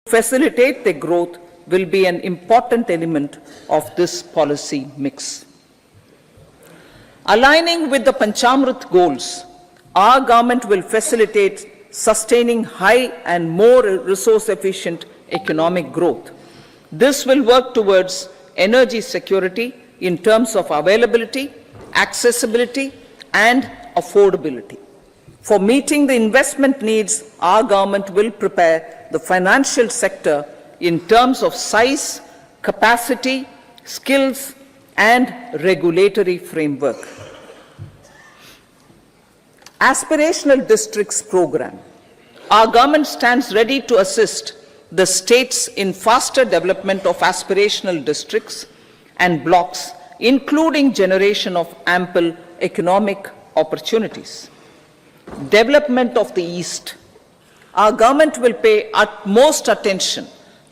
facilitate their growth will be an important element of this policy mix. Aligning with the Panchamrit goals, our government will facilitate sustaining high and more resource-efficient economic growth. This will work towards energy security in terms of availability, accessibility, and affordability. For meeting the investment needs, our government will prepare the financial sector in terms of size, capacity, skills, and regulatory framework. Aspirational Districts Program. Our government stands ready to assist the states in faster development of aspirational districts and blocks, including generation of ample economic opportunities. Development of the East. Our government will pay utmost attention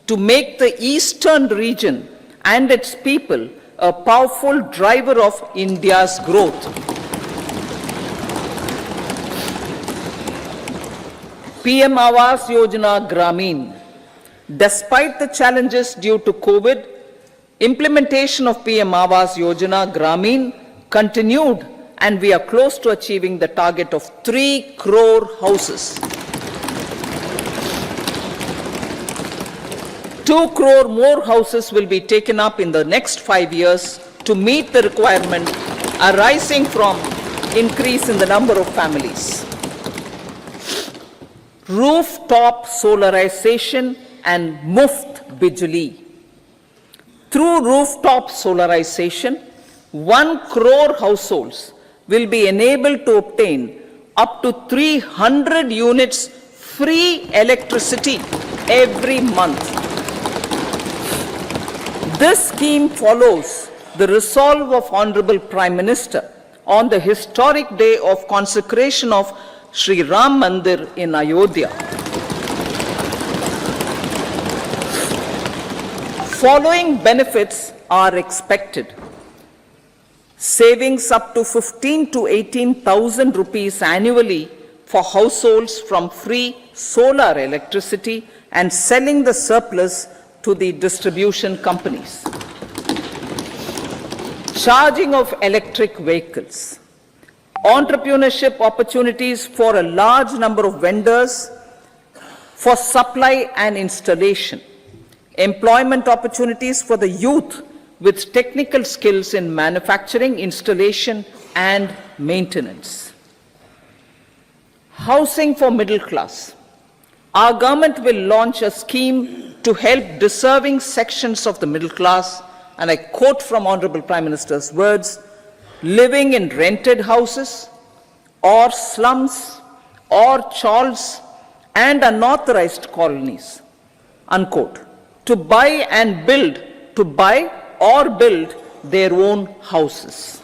to make the eastern region and its people a powerful driver of India's growth. PM Awas Yojana Gramin. Despite the challenges due to COVID, implementation of PM Awas Yojana Gramin continued, and we are close to achieving the target of 3 crore houses. 2 crore more houses will be taken up in the next 5 years to meet the requirement arising from increase in the number of families. Rooftop solarization and Muft Bijli. Through rooftop solarization, 1 crore households will be enabled to obtain up to 300 units free electricity every month. This scheme follows the resolve of Honorable Prime Minister on the historic day of consecration of Sri Ram Mandir in Ayodhya. Following benefits are expected. Savings up to 15 to 18,000 rupees annually for households from free solar electricity and selling the surplus to the distribution companies. Charging of electric vehicles. Entrepreneurship opportunities for a large number of vendors for supply and installation. Employment opportunities for the youth with technical skills in manufacturing, installation, and maintenance. Housing for middle class. Our government will launch a scheme to help deserving sections of the middle class, and I quote from Honorable Prime Minister's words, living in rented houses or slums or chawls and unauthorized colonies, unquote, to buy or build their own houses.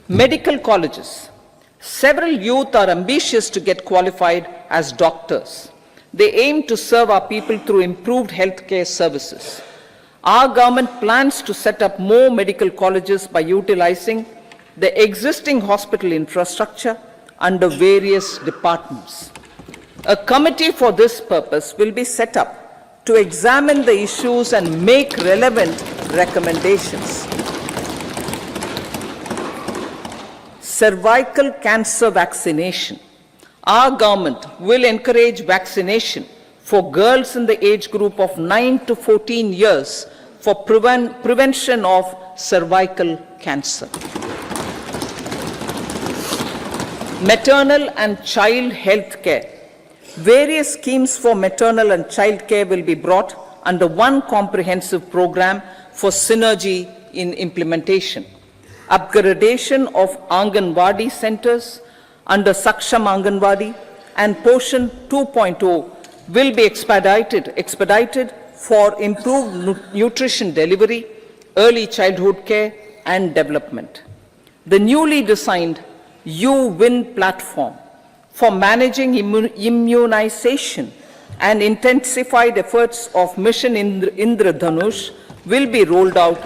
Medical colleges. Several youth are ambitious to get qualified as doctors. They aim to serve our people through improved healthcare services. Our government plans to set up more medical colleges by utilizing the existing hospital infrastructure under various departments. A committee for this purpose will be set up to examine the issues and make relevant recommendations. Cervical cancer vaccination. Our government will encourage vaccination for girls in the age group of 9 to 14 years for prevention of cervical cancer. Maternal and child health care. Various schemes for maternal and child care will be brought under one comprehensive program for synergy in implementation. Upgradation of Anganwadi centers under Saksham Anganwadi and Poshan 2.0 will be expedited for improved nutrition delivery, early childhood care, and development. The newly designed U-Win platform for managing immunization and intensified efforts of Mission Indradhanush will be rolled out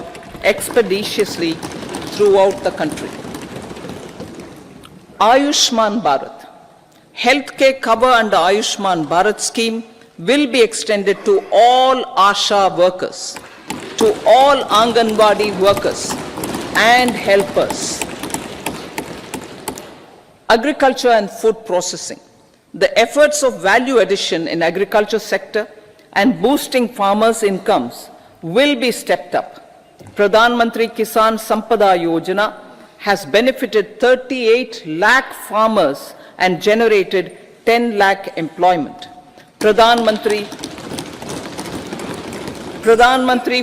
expeditiously throughout the country. Ayushman Bharat. Healthcare cover under Ayushman Bharat scheme will be extended to all ASHA workers, to all Anganwadi workers and helpers. Agriculture and food processing. The efforts of value addition in agriculture sector and boosting farmers' incomes will be stepped up. Pradhan Mantri Kisan Sampada Yojana has benefited 38 lakh farmers and generated 10 lakh employment. Pradhan Mantri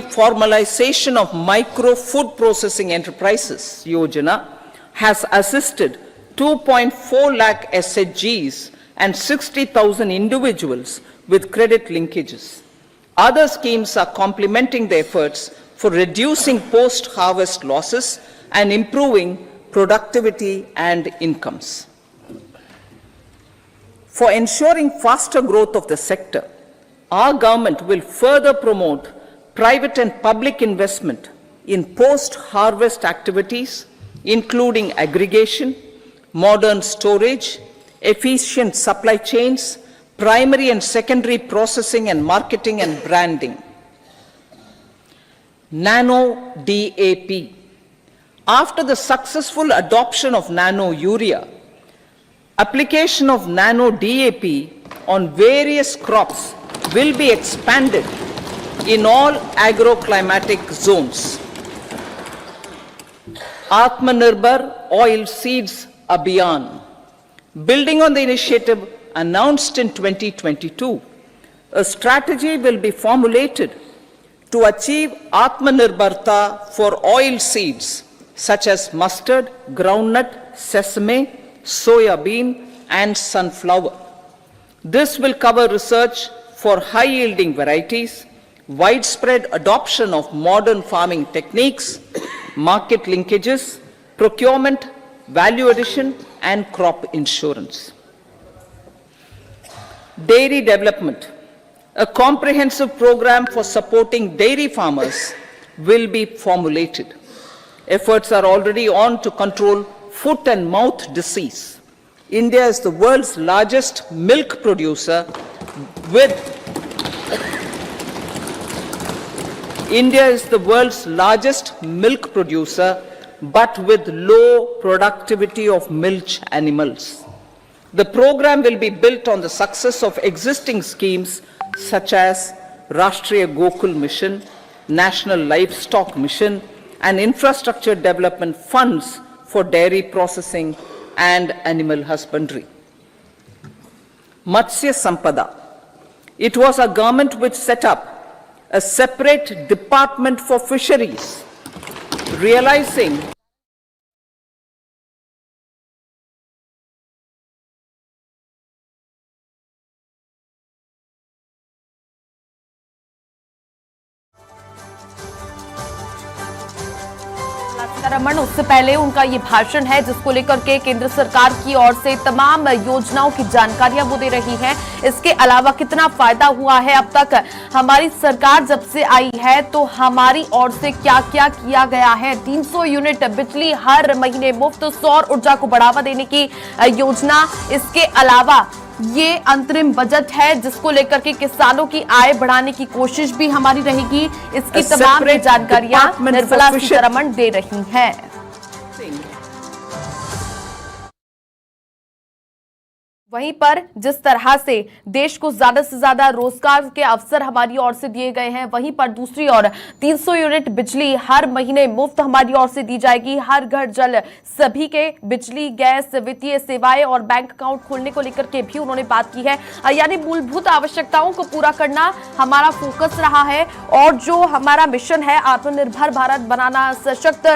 Formalization of Micro Food Processing Enterprises Yojana has assisted 2.4 lakh SHGs and 60,000 individuals with credit linkages. Other schemes are complementing the efforts for reducing post-harvest losses and improving productivity and incomes. For ensuring faster growth of the sector, our government will further promote private and public investment in post-harvest activities, including aggregation, modern storage, efficient supply chains, primary and secondary processing and marketing and branding. Nano DAP. After the successful adoption of nano urea, application of nano DAP on various crops will be expanded in all agroclimatic zones. Atmanirbhar Oil Seeds Abhiyan. Building on the initiative announced in 2022, a strategy will be formulated to achieve Atmanirbharta for oil seeds such as mustard, groundnut, sesame, soya bean, and sunflower. This will cover research for high-yielding varieties, widespread adoption of modern farming techniques, market linkages, procurement, value addition, and crop insurance. Dairy development. A comprehensive program for supporting dairy farmers will be formulated. Efforts are already on to control foot and mouth disease. India is the world's largest milk producer but with low productivity of milch animals. The program will be built on the success of existing schemes such as Rashtriya Gokul Mission, National Livestock Mission, and infrastructure development funds for dairy processing and animal husbandry. Matsya Sampada. It was a government which set up a separate department for fisheries, realizing Sitharaman, उससे पहले उनका ये भाषण है जिसको लेकर के केंद्र सरकार की ओर से तमाम योजनाओं की जानकारियां वो दे रही हैं। इसके अलावा कितना फायदा हुआ है अब तक हमारी सरकार जब से आई है, तो हमारी ओर से क्या क्या किया गया है। 300 यूनिट बिजली हर महीने मुफ्त, सौर ऊर्जा को बढ़ावा देने की योजना। इसके अलावा ये अंतरिम बजट है जिसको लेकर के किसानों की आय बढ़ाने की कोशिश भी हमारी रहेगी। इसकी तमाम जानकारियां निर्मला सीतारमण दे रही हैं। वहीं पर जिस तरह से देश को ज्यादा से ज्यादा रोजगार के अवसर हमारी ओर से दिए गए हैं, वहीं पर दूसरी ओर 300 यूनिट बिजली हर महीने मुफ्त हमारी ओर से दी जाएगी। हर घर जल सभी के बिजली, गैस, वित्तीय सेवाएं और बैंक अकाउंट खोलने को लेकर के भी उन्होंने बात की है। यानी मूलभूत आवश्यकताओं को पूरा करना हमारा फोकस रहा है और जो हमारा मिशन है आत्मनिर्भर भारत बनाना, सशक्त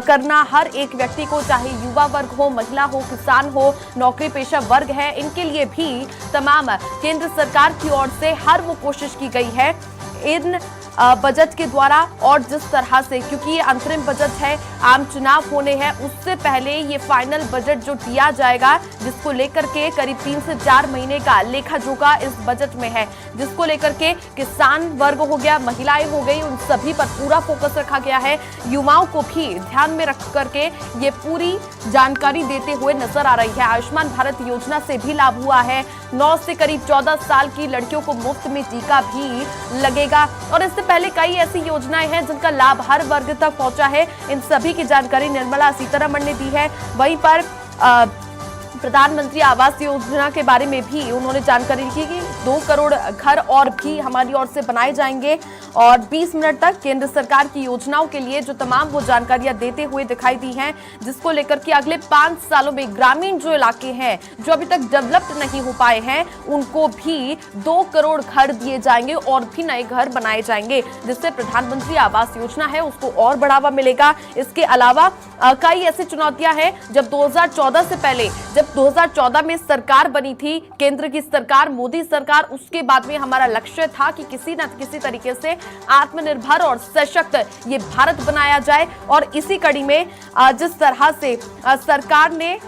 करना हर एक व्यक्ति को, चाहे युवा वर्ग हो, महिला हो, किसान हो, नौकरी पेशा वर्ग है, इनके लिए भी तमाम केंद्र सरकार की ओर से हर वो कोशिश की गई है इन बजट के द्वारा और जिस तरह से, क्योंकि ये अंतरिम बजट है, आम चुनाव होने हैं, उससे पहले ये फाइनल बजट जो दिया जाएगा, जिसको लेकर के करीब 3 से 4 महीने का लेखा जोखा इस बजट में है, जिसको लेकर के किसान वर्ग हो गया, महिलाएं हो गई, उन सभी पर पूरा फोकस रखा गया है। युवाओं को भी ध्यान में रख करके ये पूरी जानकारी देते हुए नजर आ रही है। आयुष्मान भारत योजना से भी लाभ हुआ है। 9 से करीब 14 साल की लड़कियों को मुफ्त में टीका भी लगेगा और इससे पहले कई ऐसी योजनाएं हैं जिनका लाभ हर वर्ग तक पहुंचा है। इन सभी की जानकारी निर्मला सीतारमण ने दी है। वहीं पर प्रधानमंत्री आवास योजना के बारे में भी उन्होंने जानकारी दी कि 2 करोड़ घर और भी हमारी ओर से बनाए जाएंगे और 20 मिनट तक केंद्र सरकार की योजनाओं के लिए जो तमाम वो जानकारियां देते हुए दिखाई दी हैं, जिसको लेकर कि अगले 5 सालों में ग्रामीण जो इलाके हैं जो अभी तक डेवलप्ड नहीं हो पाए हैं, उनको भी 2 करोड़ घर दिए जाएंगे और भी नए घर बनाए जाएंगे, जिससे प्रधानमंत्री आवास योजना है उसको और बढ़ावा मिलेगा। इसके अलावा कई ऐसी चुनौतियां हैं। जब 2014 से पहले, जब 2014 में सरकार बनी थी, केंद्र की सरकार, मोदी सरकार, उसके बाद में हमारा लक्ष्य था कि किसी न किसी तरीके से आत्मनिर्भर और सशक्त ये भारत बनाया जाए और इसी कड़ी में जिस तरह से सरकार ने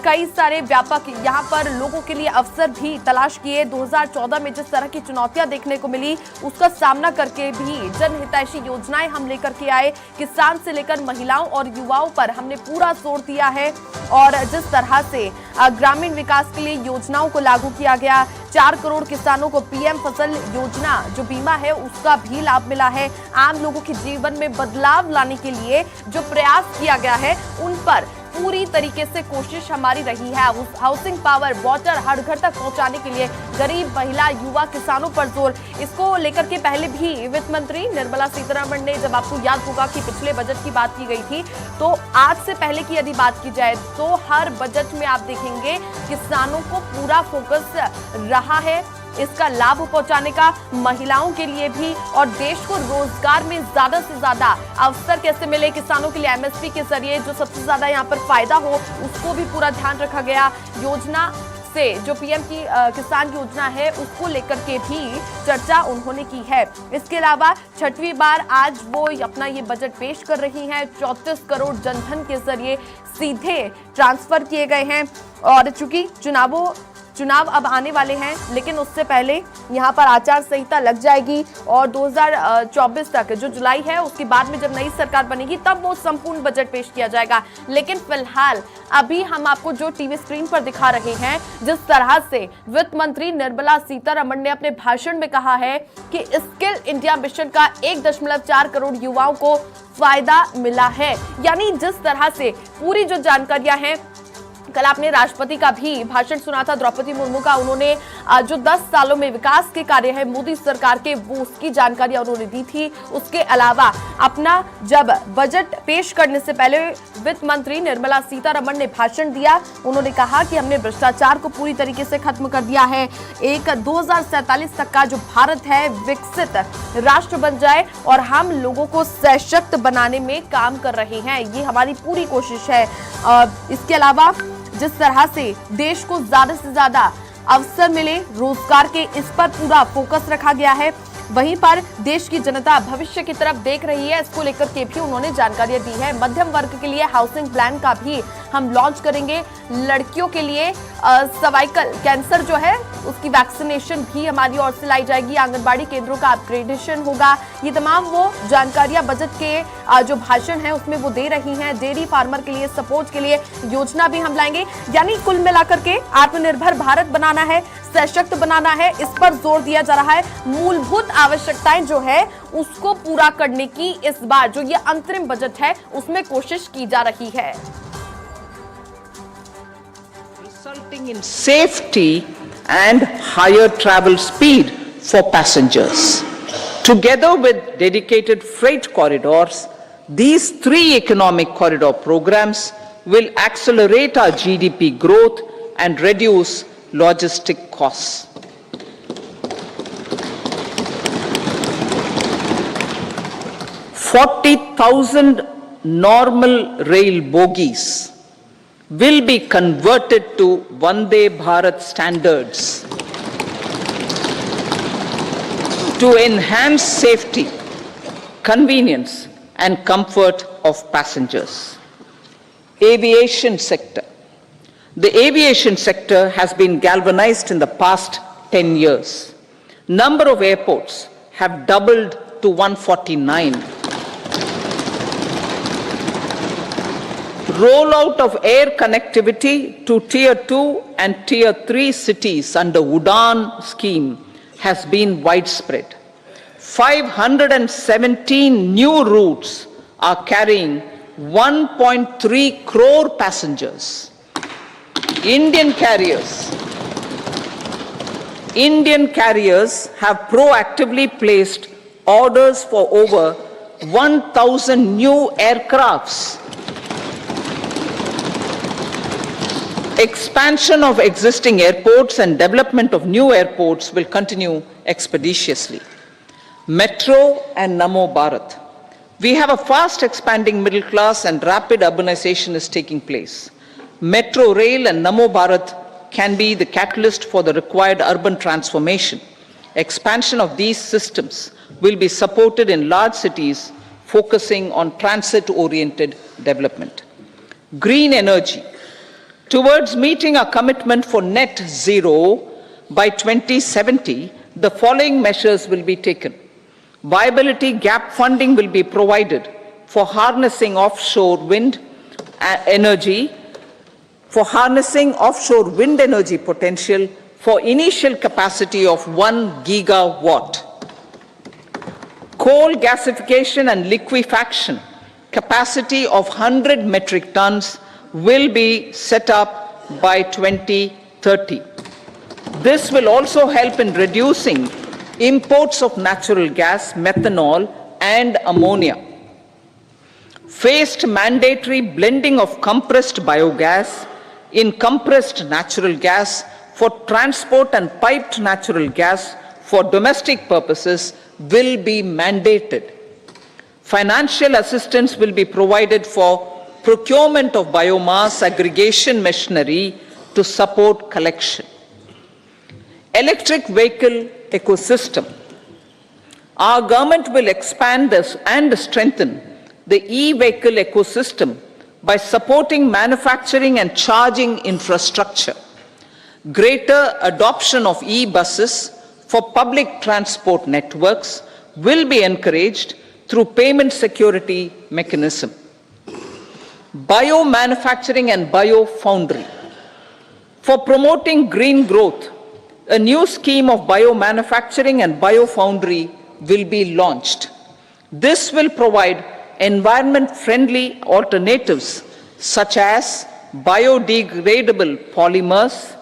कई सारे व्यापक यहाँ पर लोगों के लिए अवसर भी तलाश किए। 2014 में जिस तरह की चुनौतियां देखने को मिली, उसका सामना करके भी जनहितैषी योजनाएं हम लेकर के आए। किसान से लेकर महिलाओं और युवाओं पर हमने पूरा जोर दिया है और जिस तरह से ग्रामीण विकास के लिए योजनाओं को लागू किया गया। 4 करोड़ किसानों को पीएम फसल योजना जो बीमा है उसका भी लाभ मिला है। आम लोगों के जीवन में बदलाव लाने के लिए जो प्रयास किया गया है, उन पर पूरी तरीके से कोशिश हमारी रही है। हाउसिंग पावर, वाटर हर घर तक पहुंचाने के लिए गरीब, महिला, युवा, किसानों पर जोर। इसको लेकर के पहले भी वित्त मंत्री निर्मला सीतारमण ने, जब आपको याद होगा कि पिछले बजट की बात की गई थी, तो आज से पहले की यदि बात की जाए तो हर बजट में आप देखेंगे किसानों को पूरा फोकस रहा है इसका लाभ पहुंचाने का, महिलाओं के लिए भी, और देश को रोजगार में ज्यादा से ज्यादा अवसर कैसे मिले किसानों के लिए एमएसपी के जरिए जो सबसे ज्यादा यहाँ पर फायदा हो, उसको भी पूरा ध्यान रखा गया। योजना से जो पीएम की किसान योजना है उसको लेकर के भी चर्चा उन्होंने की है। इसके अलावा 6वीं बार आज वो अपना ये बजट पेश कर रही हैं। 34 करोड़ जनधन के जरिए सीधे ट्रांसफर किए गए हैं और चूंकि चुनाव अब आने वाले हैं, लेकिन उससे पहले यहाँ पर आचार संहिता लग जाएगी और 2024 तक जो जुलाई है उसके बाद में जब नई सरकार बनेगी तब वो संपूर्ण बजट पेश किया जाएगा। लेकिन फिलहाल अभी हम आपको जो टीवी स्क्रीन पर दिखा रहे हैं, जिस तरह से वित्त मंत्री निर्मला सीतारमण ने अपने भाषण में कहा है कि स्किल इंडिया मिशन का 1.4 करोड़ युवाओं को फायदा मिला है, यानी जिस तरह से पूरी जो जानकारियां हैं, कल आपने राष्ट्रपति का भी भाषण सुना था, द्रौपदी मुर्मू का, उन्होंने जो 10 सालों में विकास के कार्य है मोदी सरकार के, वो उसकी जानकारी उन्होंने दी थी। उसके अलावा अपना जब बजट पेश करने से पहले वित्त मंत्री निर्मला सीतारमण ने भाषण दिया, उन्होंने कहा कि हमने भ्रष्टाचार को पूरी तरीके से खत्म कर दिया है। 2047 तक का जो भारत है विकसित राष्ट्र बन जाए और हम लोगों को सशक्त बनाने में काम कर रहे हैं, ये हमारी पूरी कोशिश है। इसके अलावा जिस तरह से देश को ज्यादा से ज्यादा अवसर मिले रोजगार के, इस पर पूरा फोकस रखा गया है। वहीं पर देश की जनता भविष्य की तरफ देख रही है, इसको लेकर के भी उन्होंने जानकारियां दी है। मध्यम वर्ग के लिए हाउसिंग प्लान का भी हम लॉन्च करेंगे। लड़कियों के लिए सर्वाइकल कैंसर जो है उसकी वैक्सीनेशन भी हमारी ओर से लाई जाएगी। आंगनबाड़ी केंद्रों का अपग्रेडेशन होगा। ये तमाम वो जानकारियां बजट के जो भाषण है उसमें वो दे रही हैं। डेयरी फार्मर के लिए सपोर्ट के लिए योजना भी हम लाएंगे, यानी कुल मिलाकर के आत्मनिर्भर भारत बनाना है, सशक्त बनाना है, इस पर जोर दिया जा रहा है। मूलभूत आवश्यकताएं जो है उसको पूरा करने की इस बार जो ये अंतरिम बजट है उसमें कोशिश की जा रही है। Resulting in safety and higher travel speed for passengers. Together with dedicated freight corridors, these 3 economic corridor programs will accelerate our GDP growth and reduce logistic costs. 40,000 normal rail bogies will be converted to Vande Bharat standards to enhance safety convenience and comfort of passengers. Aviation sector. The aviation sector has been galvanized in the past 10 years. Number of airports have doubled to 149. Rollout of air connectivity to Tier 2 and Tier 3 cities under UDAN scheme has been widespread. 517 new routes are carrying 1.3 crore passengers. Indian carriers have proactively placed orders for over 1,000 new aircrafts. Expansion of existing airports and development of new airports will continue expeditiously. Metro and Namo Bharat. We have a fast expanding middle class and rapid urbanization is taking place. Metro rail and Namo Bharat can be the catalyst for the required urban transformation. Expansion of these systems will be supported in large cities focusing on transit-oriented development. Green energy. Towards meeting our commitment for net zero by 2070, the following measures will be taken. Viability gap funding will be provided for harnessing offshore wind energy, potential for initial capacity of 1 gigawatt. Coal gasification and liquefaction capacity of 100 metric tons will be set up by 2030. This will also help in reducing imports of natural gas, methanol, and ammonia. Phased mandatory blending of compressed biogas in compressed natural gas for transport and piped natural gas for domestic purposes will be mandated. Financial assistance will be provided for procurement of biomass aggregation machinery to support collection. Electric vehicle ecosystem. Our government will expand this and strengthen the e-vehicle ecosystem by supporting manufacturing and charging infrastructure. Greater adoption of e-buses for public transport networks will be encouraged through payment security mechanism. Biomanufacturing and biofoundry. For promoting green growth, a new scheme of biomanufacturing and biofoundry will be launched. This will provide environment-friendly alternatives such as biodegradable polymers,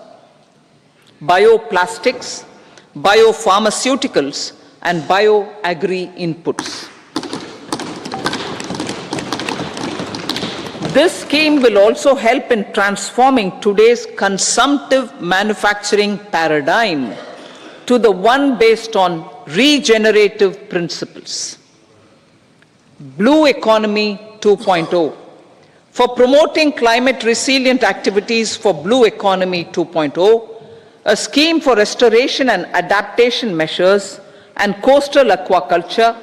bioplastics, biopharmaceuticals, and bioagri inputs. This scheme will also help in transforming today's consumptive manufacturing paradigm to the one based on regenerative principles. Blue Economy 2.0. For promoting climate resilient activities for Blue Economy 2.0, a scheme for restoration and adaptation measures and coastal aquaculture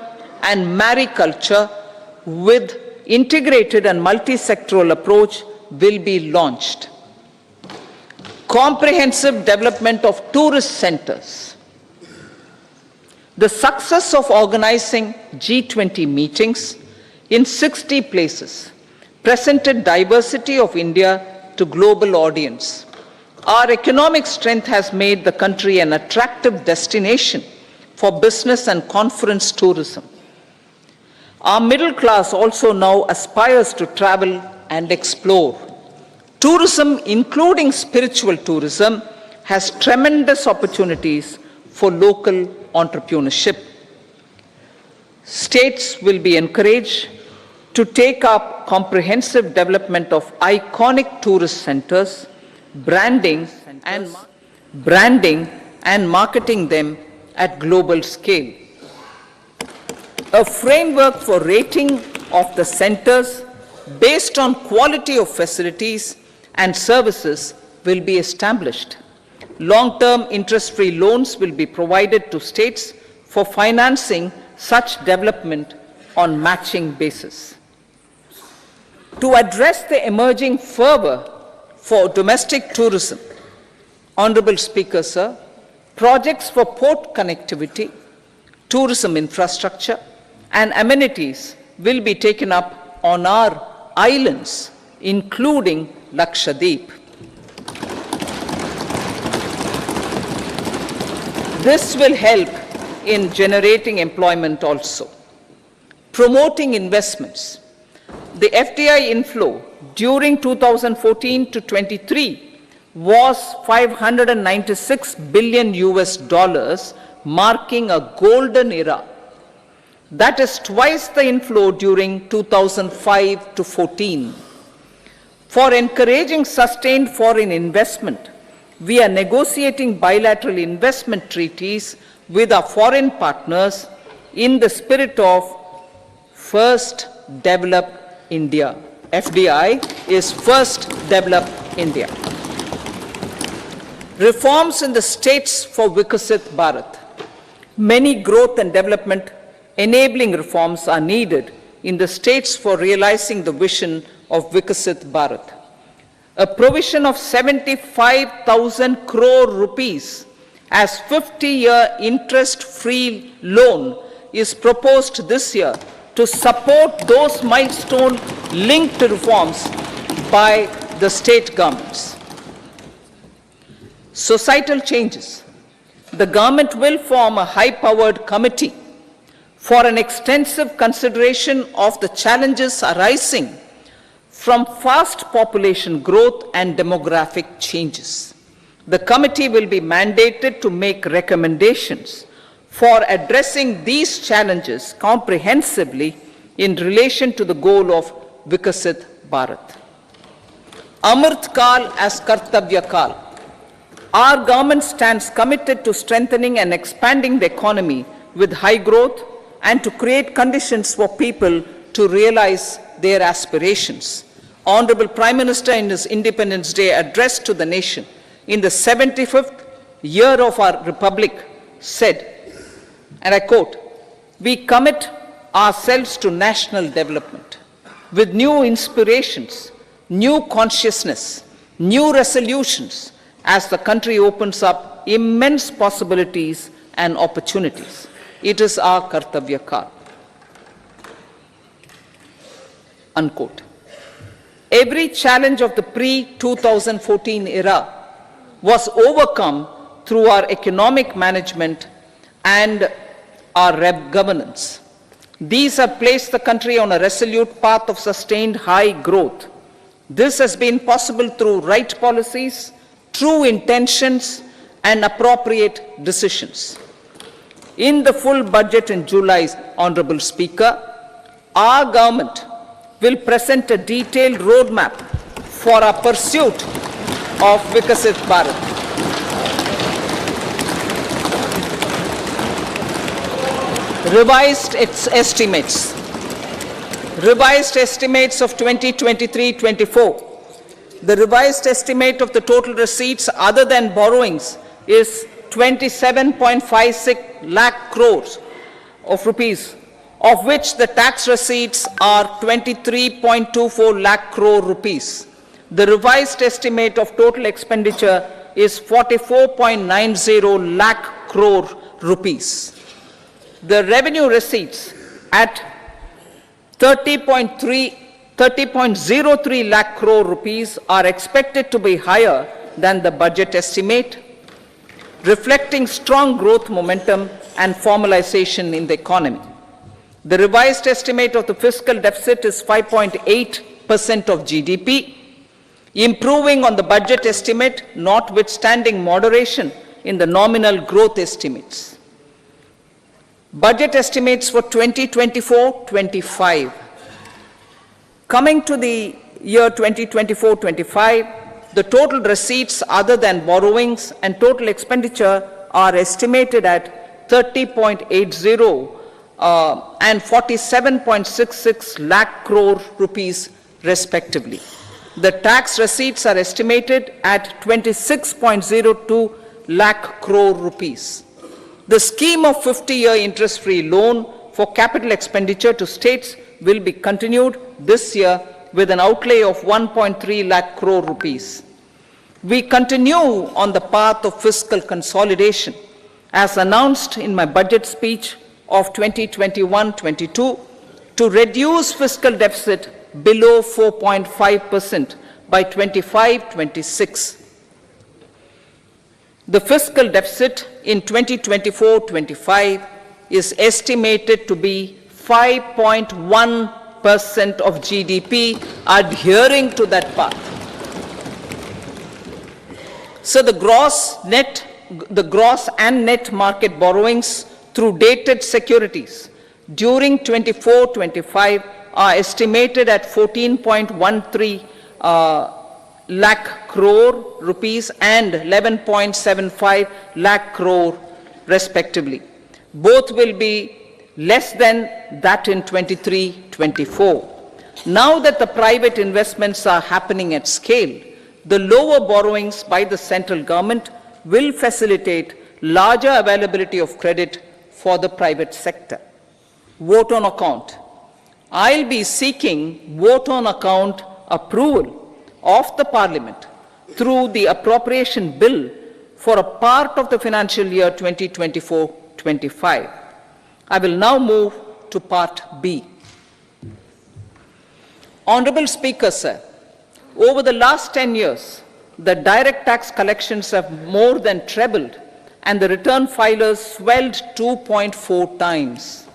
and mariculture with integrated and multi-sectoral approach will be launched. Comprehensive development of tourist centers. The success of organizing G20 meetings in 60 places presented diversity of India to global audience. Our economic strength has made the country an attractive destination for business and conference tourism. Our middle class also now aspires to travel and explore. Tourism, including spiritual tourism, has tremendous opportunities for local entrepreneurship. States will be encouraged to take up comprehensive development of iconic tourist centers, branding and marketing them at global scale. A framework for rating of the centers based on quality of facilities and services will be established. Long-term interest-free loans will be provided to states for financing such development on matching basis. To address the emerging fervor for domestic tourism, Honorable Speaker, sir, projects for port connectivity, tourism infrastructure, and amenities will be taken up on our islands, including Lakshadweep. This will help in generating employment also. Promoting investments. The FDI inflow during 2014 to 23 was 596 billion US dollars, marking a golden era. That is twice the inflow during 2005 to 14. For encouraging sustained foreign investment, we are negotiating bilateral investment treaties with our foreign partners in the spirit of First Develop India. FDI is First Develop India. Reforms in the states for Vikasit Bharat. Many growth and development enabling reforms are needed in the states for realizing the vision of Vikasit Bharat. A provision of 75,000 crore rupees as 50-year interest-free loan is proposed this year to support those milestone-linked reforms by the state governments. Societal changes. The government will form a high-powered committee for an extensive consideration of the challenges arising from fast population growth and demographic changes. The committee will be mandated to make recommendations for addressing these challenges comprehensively in relation to the goal of Vikasit Bharat. Amrit Kal as Kartavya Kal. Our government stands committed to strengthening and expanding the economy with high growth and to create conditions for people to realize their aspirations. Honorable Prime Minister in his Independence Day address to the nation in the 75th year of our Republic said, and I quote, "We commit ourselves to national development with new inspirations, new consciousness, new resolutions as the country opens up immense possibilities and opportunities. It is our Kartavya Kal." Unquote. Every challenge of the pre-2014 era was overcome through our economic management and our governance. These have placed the country on a resolute path of sustained high growth. This has been possible through right policies, true intentions, and appropriate decisions. In the full budget in July, Honorable Speaker, our government will present a detailed roadmap for our pursuit of Vikasit Bharat. Revised estimates. Revised estimates of 2023-24. The revised estimate of the total receipts other than borrowings is 27.56 lakh crores of rupees, of which the tax receipts are 23.24 lakh crore rupees. The revised estimate of total expenditure is 44.90 lakh crore rupees. The revenue receipts at 30.03 lakh crore rupees are expected to be higher than the budget estimate, reflecting strong growth momentum and formalization in the economy. The revised estimate of the fiscal deficit is 5.8% of GDP, improving on the budget estimate, notwithstanding moderation in the nominal growth estimates. Budget estimates for 2024-25. Coming to the year 2024-25, the total receipts other than borrowings and total expenditure are estimated at 30.80 and 47.66 lakh crore rupees respectively. The tax receipts are estimated at 26.02 lakh crore rupees. The scheme of 50-year interest-free loan for capital expenditure to states will be continued this year with an outlay of 1.3 lakh crore rupees. We continue on the path of fiscal consolidation, as announced in my budget speech of 2021-22, to reduce fiscal deficit below 4.5% by 25-26. The fiscal deficit in 2024-25 is estimated to be 5.1% of GDP, adhering to that path. So the gross and net market borrowings through dated securities during 24-25 are estimated at 14.13 lakh crore rupees and 11.75 lakh crore respectively. Both will be less than that in 23-24. Now that the private investments are happening at scale, the lower borrowings by the central government will facilitate larger availability of credit for the private sector. Vote on account. I'll be seeking vote on account approval of the Parliament through the appropriation bill for a part of the financial year 2024-25. I will now move to part B. Honorable Speaker, sir, over the last 10 years, the direct tax collections have more than trebled and the return filers swelled 2.4 times.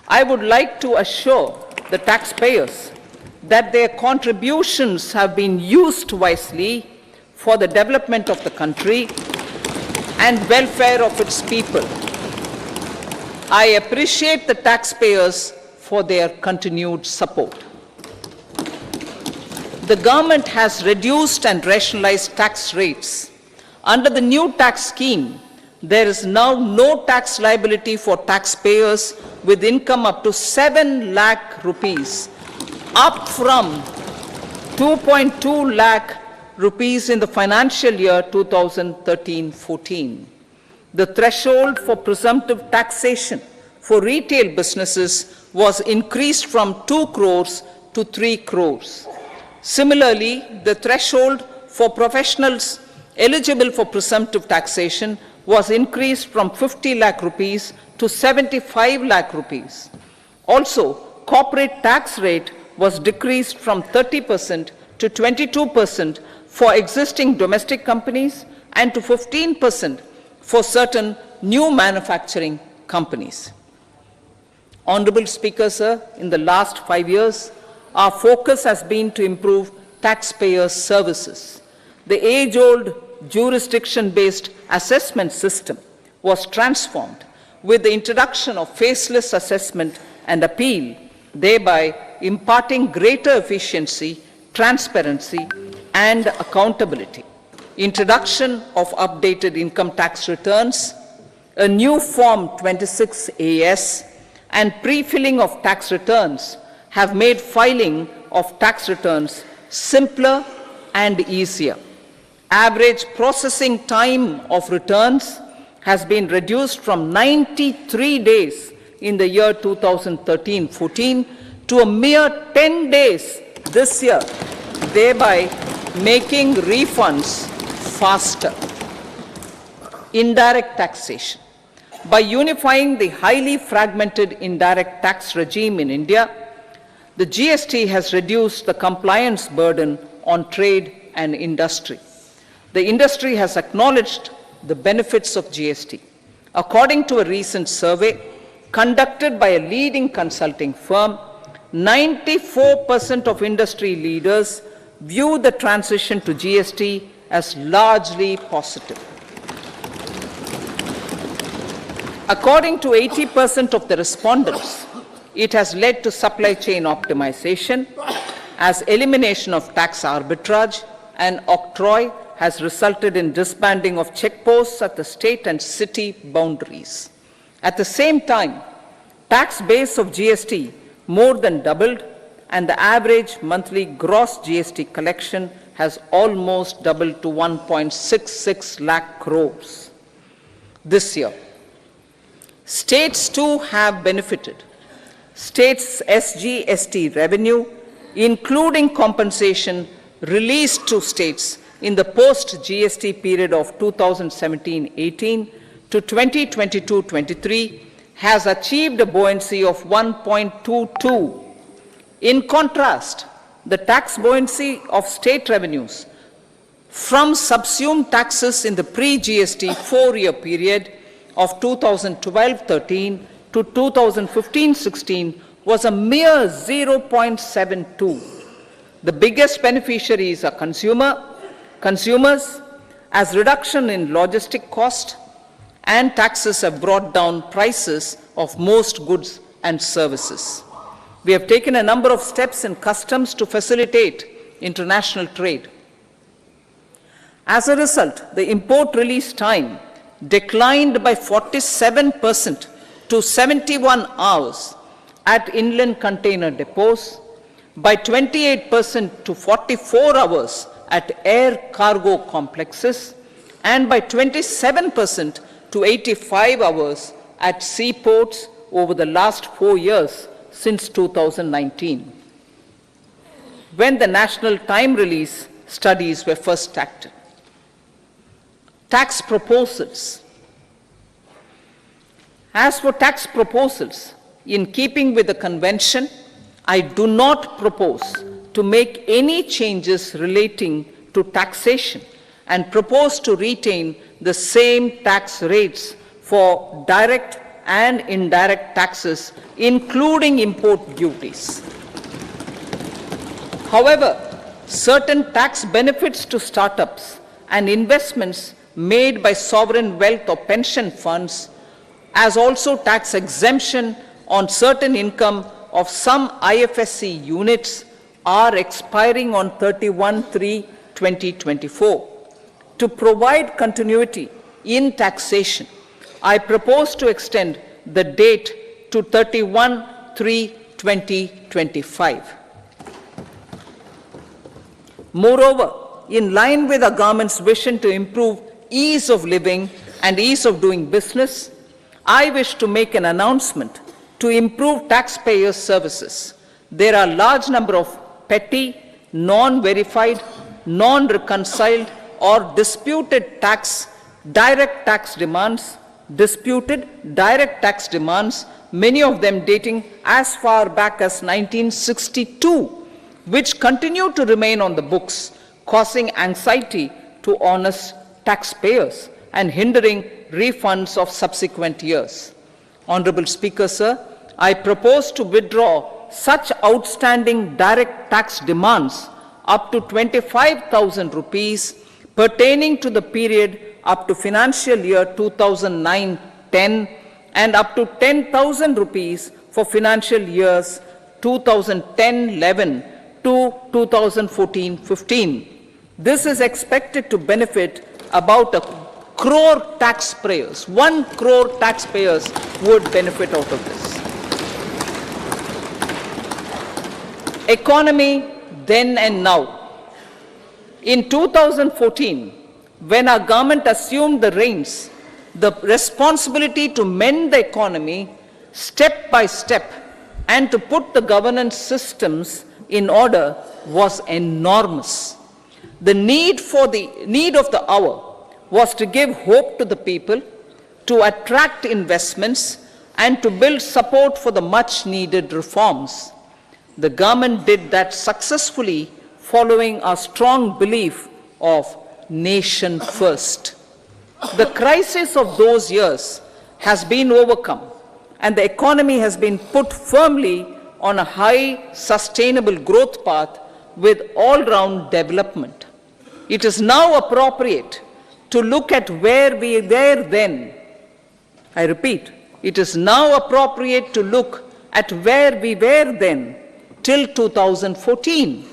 I would like to assure the taxpayers that their contributions have been used wisely for the development of the country and welfare of its people. I appreciate the taxpayers for their continued support. The government has reduced and rationalized tax rates. Under the new tax scheme, there is now no tax liability for taxpayers with income up to 7 lakh rupees, up from 2.2 lakh rupees in the financial year 2013-14. The threshold for presumptive taxation for retail businesses was increased from 2 crores to 3 crores. Similarly, the threshold for professionals eligible for presumptive taxation was increased from 50 lakh rupees to 75 lakh rupees. Also, corporate tax rate was decreased from 30% to 22% for existing domestic companies and to 15% for certain new manufacturing companies. Honorable Speaker, sir, in the last 5 years, our focus has been to improve taxpayer services. The age-old jurisdiction-based assessment system was transformed with the introduction of faceless assessment and appeal, thereby imparting greater efficiency, transparency, and accountability. Introduction of updated income tax returns, a new Form 26AS, and pre-filling of tax returns have made filing of tax returns simpler and easier. Average processing time of returns has been reduced from 93 days in the year 2013-14 to a mere 10 days this year, thereby making refunds faster. Indirect taxation. By unifying the highly fragmented indirect tax regime in India, the GST has reduced the compliance burden on trade and industry. The industry has acknowledged the benefits of GST. According to a recent survey conducted by a leading consulting firm, 94% of industry leaders view the transition to GST as largely positive. According to 80% of the respondents, it has led to supply chain optimization, as elimination of tax arbitrage and octroi has resulted in disbanding of checkposts at the state and city boundaries. At the same time, tax base of GST more than doubled, and the average monthly gross GST collection has almost doubled to 1.66 lakh crores this year. States too have benefited states' SGST revenue, including compensation released to states in the post-GST period of 2017-18 to 2022-23, has achieved a buoyancy of 1.22. In contrast, the tax buoyancy of state revenues from subsumed taxes in the pre-GST four-year period of 2012-13 to 2015-16 was a mere 0.72. The biggest beneficiaries are consumers, as reduction in logistic cost and taxes have brought down prices of most goods and services. We have taken a number of steps in customs to facilitate international trade. As a result, the import release time declined by 47% to 71 hours at inland container depots, by 28% to 44 hours at air cargo complexes, and by 27% to 85 hours at seaports over the last 4 years since 2019, when the national time release studies were first acted. Tax proposals. As for tax proposals, in keeping with the convention, I do not propose to make any changes relating to taxation and propose to retain the same tax rates for direct and indirect taxes, including import duties. However, certain tax benefits to startups and investments made by sovereign wealth or pension funds, as also tax exemption on certain income of some IFSC units, are expiring on 31/3/2024. To provide continuity in taxation, I propose to extend the date to 31/3/2025. Moreover, in line with the government's vision to improve ease of living and ease of doing business, I wish to make an announcement to improve taxpayers' services. There are a large number of petty, non-verified, non-reconciled, or disputed direct tax demands, many of them dating as far back as 1962, which continue to remain on the books, causing anxiety to honest taxpayers and hindering refunds of subsequent years. Honorable Speaker, sir, I propose to withdraw such outstanding direct tax demands up to 25,000 rupees pertaining to the period up to financial year 2009-10 and up to 10,000 rupees for financial years 2010-11 to 2014-15. This is expected to benefit about 1 crore taxpayers. 1 crore taxpayers would benefit out of this. Economy then and now. In 2014, when our government assumed the reins, the responsibility to mend the economy step by step and to put the governance systems in order was enormous. The need of the hour was to give hope to the people, to attract investments, and to build support for the much needed reforms. The government did that successfully, following our strong belief of nation first. The crisis of those years has been overcome, and the economy has been put firmly on a high, sustainable growth path with all-round development. It is now appropriate to look at where we were then. I repeat, it is now appropriate to look at where we were then till 2014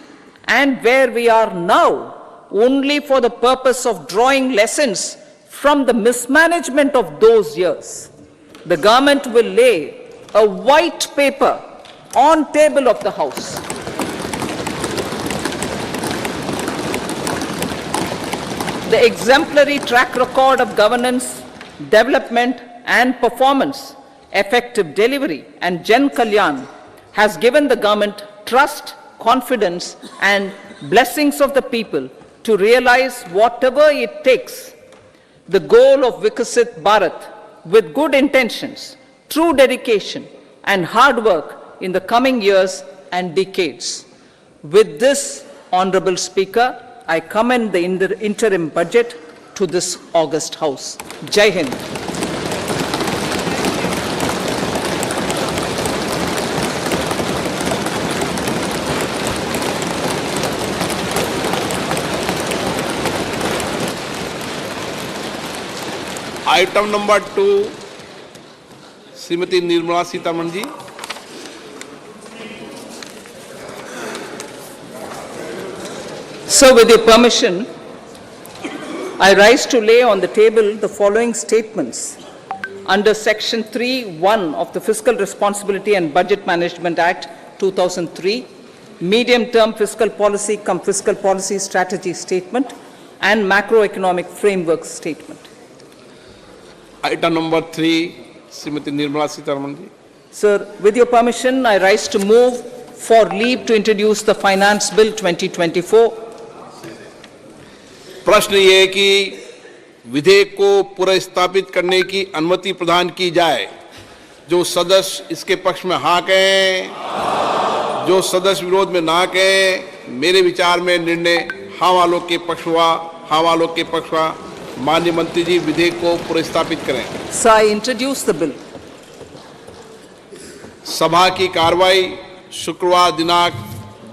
and where we are now, only for the purpose of drawing lessons from the mismanagement of those years. The government will lay a white paper on table of the House. The exemplary track record of governance, development and performance, effective delivery and Jan Kalyan has given the government trust, confidence, and blessings of the people to realize whatever it takes, the goal of Vikasit Bharat, with good intentions, true dedication, and hard work in the coming years and decades. With this, Honorable Speaker, I commend the interim budget to this august House. Jai Hind. Item number 2 Shrimati Nirmala Sitharaman ji. So, with your permission, I rise to lay on the table the following statements under Section 3(1) of the Fiscal Responsibility and Budget Management Act 2003, Medium-Term Fiscal Policy cum Fiscal Policy Strategy Statement and Macroeconomic Framework Statement. Item number 3 Shrimati Nirmala Sitharaman ji. Sir, with your permission, I rise to move for leave to introduce the Finance Bill 2024. प्रश्न ये है कि विधेयक को पुनर्स्थापित करने की अनुमति प्रदान की जाए। जो सदस्य इसके पक्ष में हाँ कहें, जो सदस्य विरोध में ना कहें। मेरे विचार में निर्णय हाँ वालों के पक्ष हुआ, हाँ वालों के पक्ष हुआ। माननीय मंत्री जी विधेयक को पुनर्स्थापित करें। So, I introduce the bill. सभा की कार्रवाई शुक्रवार दिनांक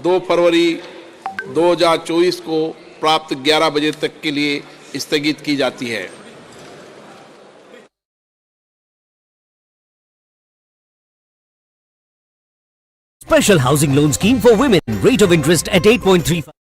2 फरवरी 2024 को प्राप्त 11 बजे तक के लिए स्थगित की जाती है। Special housing loan scheme for women. Rate of interest at 8.35%.